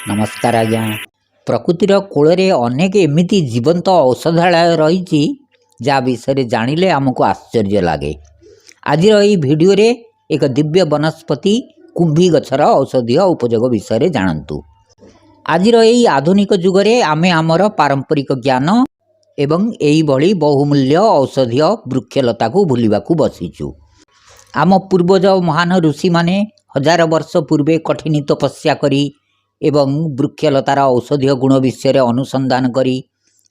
नमस्कार आज्ञा। प्रकृतिर कोल अनेक एमती जीवंत औषधालय रही जहाँ विषय जानिले आमको आश्चर्य लगे। आज भिडियो रे एक दिव्य वनस्पति कुंभी गछर औषधीय उपयोग विषय जानतु। आज आधुनिक जुगरे आमे आमर पारंपरिक ज्ञान एवं यही भली बहुमूल्य औषधीय वृक्षलता को भूलिबा को बसीचु। आम पूर्वज महान ऋषि माने हजार वर्ष पूर्वे कठिन तपस्या करी एवं वृक्षलतार औषधीय गुण विषय अनुसंधान करी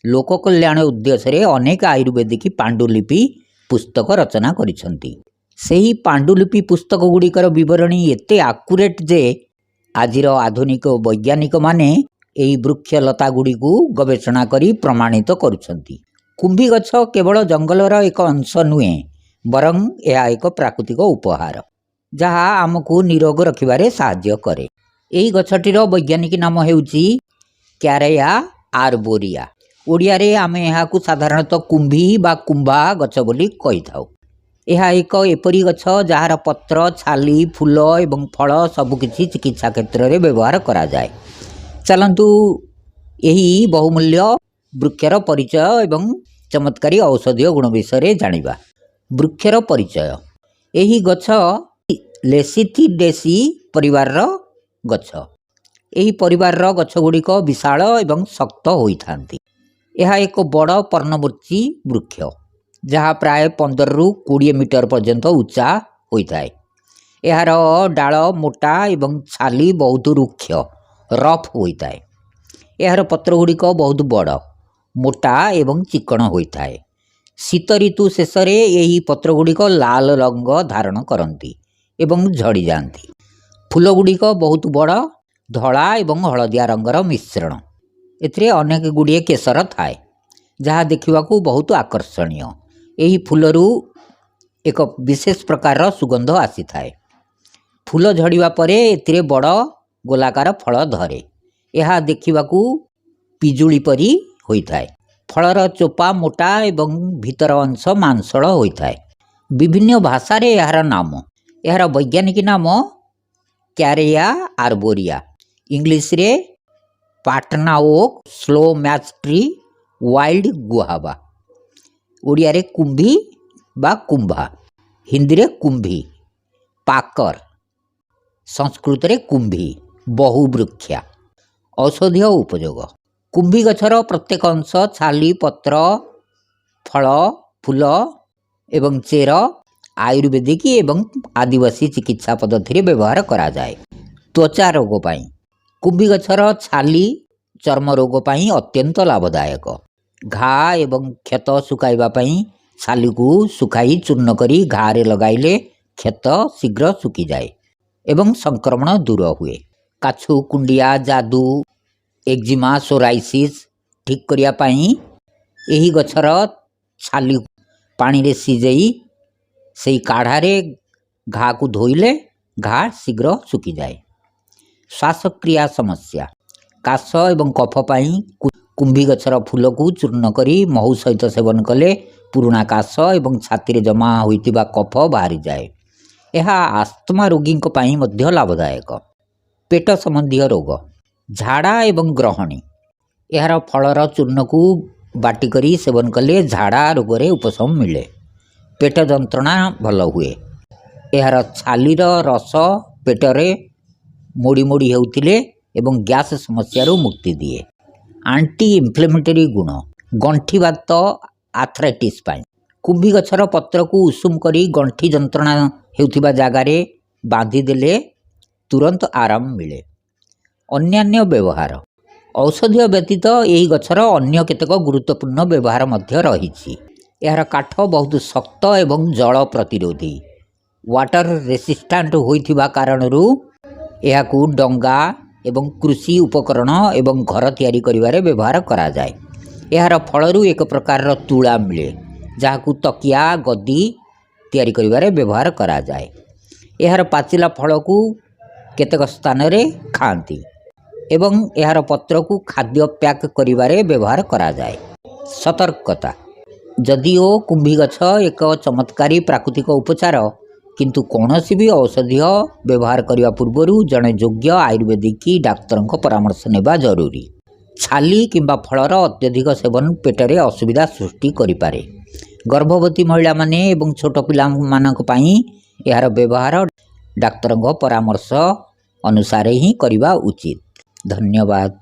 लोक कल्याण उद्देश्य अनेक आयुर्वेदिक पांडुलिपि पुस्तक रचना करिसंती। सेही पांडुलिपि पुस्तक गुड़िकर विवरणी एते आकुरेट जे आजिर आधुनिक वैज्ञानिक माने एही वृक्षलता गुड़ी को गवेषणा करी प्रमाणित करुछंती। कुंभी गछ केवल जंगलर एक अंश नुहे बरं यह एक प्राकृतिक उपहार जहाँ आमको निरोग रखिबारे साहाय्य करे। यही गछटीर वैज्ञानिक नाम हेउची क्यारेया आर्बोरिया। ओडिया रे आमे एहाकू साधारणतः कुंभी बा कुंभा गछ बोली कहि थाउ। यह एक एपरी गछ जहार पत्र छाली फूल एवं फल सबकिछि चिकित्सा क्षेत्र में व्यवहार करा जाए। चलंतु यही बहुमूल्य वृक्षर परिचय एवं चमत्कारी औषधीय गुण विषय जानिबा। वृक्षर परिचय। यही गछ लेसिथिडेसी परिवार गछ। यही परिवार गछ गुड़िक विशाल एवं शक्त होइथांती। यह एक बड़ पर्णमोची वृक्ष जहाँ प्राय 15 रु 20 मीटर पर्यंत उच्चा होता है। यार डाल मोटा एवं छाली बहुत रुक्ष रफ होता है। यार पत्र गुड़िक बहुत बड़ मोटा एवं चिकण होता है। शीत ऋतु शेष में यही पत्र गुड़िक लाल रंग धारण करती एवं झड़ी जाती। फूल गुड़िक बहुत बड़ धला एवं हलदिया रंगर मिश्रण। एथिरे अनेक गुड़िए केसर थाए जहाँ देखा बहुत आकर्षणीय। यही फूलरू एक विशेष प्रकार सुगंध आसी थाए। फूल झड़िबा परे एथिरे बड़ गोलाकार फल धरे। यह देखा पिजुली परी होता है। फलर चोपा मोटा एवं भीतर अंश मांसल होता है। विभिन्न भाषा रे यार नाम यार वैज्ञानिक नाम क्यारेया आर्बोरिया। इंग्लिश रे पाटना oak slow match tree wild गुहावा। ओडिया रे कुंभी बा कुंभा। हिंदी रे कुंभी पाकर। संस्कृत रे कुंभी बहुवृक्षा। औषधीय उपयोग। कुंभी गछर प्रत्येक अंश छाली पत्र फल फूल एवं चेर आयुर्वेदिक एवं आदिवासी चिकित्सा पद्धति व्यवहार करा जाए। त्वचा रोग पाई कुंभी गछर छाली चर्म रोग पाई अत्यंत लाभदायक। घा एवं क्षत सुखाइबा पाई छाली को सुखाई चूर्ण करी घारे लगाइले क्षत शीघ्र सुखी जाए एवं संक्रमण दूर हुए। काछु कुंडिया जादू एक्जिमा सोराइसिस ठीक करिया पाई यही गछर छाली पानी रे सिझेई सेई काढ़ारे घा को धोइले घा शीघ्र सुखी जाए। श्वासक्रिया समस्या काश एवं कफ पाई कुंभी गछर फूल को चूर्ण करी महू सहित सेवन कले पुराना काश एवं छाती रे जमा होइतिबा कफ बाहरी जाए। यह आस्थमा रोगी पाई मध्य लाभदायक। पेट संबंधी रोग झाड़ा एवं ग्रहणी यार फलर चूर्ण को बाटिकरी सेवन कले झाड़ा रोग रे उपशम मिले। पेट जंत्रणा भल हुए। यार छालीर रस पेटरे मोड़ी मोड़ी होउतिले एवं गैस समस्या मुक्ति दिए। आंटी इन्फ्लेमेटरी गुण गंठीवात आर्थराइटिस पाई कुंभी गछर पत्र को उषुम करी गंठी जंत्रणा हेउथिबा जागारे बांधी देले तुरंत आराम मिले। अन्यान्य व्यवहार औषधीय व्यतीत यही गछर अन्य केतेक गुरुत्वपूर्ण व्यवहार मध्य रहिछि। यार काठ बहुत शक्त एवं जल प्रतिरोधी वाटर रेसिस्टेंट होइथिबा कारणरू याकू डंगा एवं कृषि उपकरण एवं घर तैयारी करिवारे व्यवहार करा जाए। यार फलरू एक प्रकार तुला मिले जहाकू तकिया गद्दी तैयारी करिवारे व्यवहार करा जाए। यार पाचिला फल को केतेक स्थान रे खांती एवं यार पत्र को खाद्य पैक करिवारे व्यवहार करा जाए। सतर्कता जदिओ कुंभी गछ एक चमत्कारी प्राकृतिक उपचार किंतु कौनसी भी औषधीय व्यवहार करने पूर्व जड़े योग्य आयुर्वेदिक डाक्तर परामर्श नेबा जरूरी। छाली किंबा फलर अत्यधिक सेवन पेटरे असुविधा सृष्टि करिपारे। गर्भवती महिला माने एवं छोट पिला मानक पई यार व्यवहार डाक्तर परामर्श अनुसार ही करवा उचित। धन्यवाद।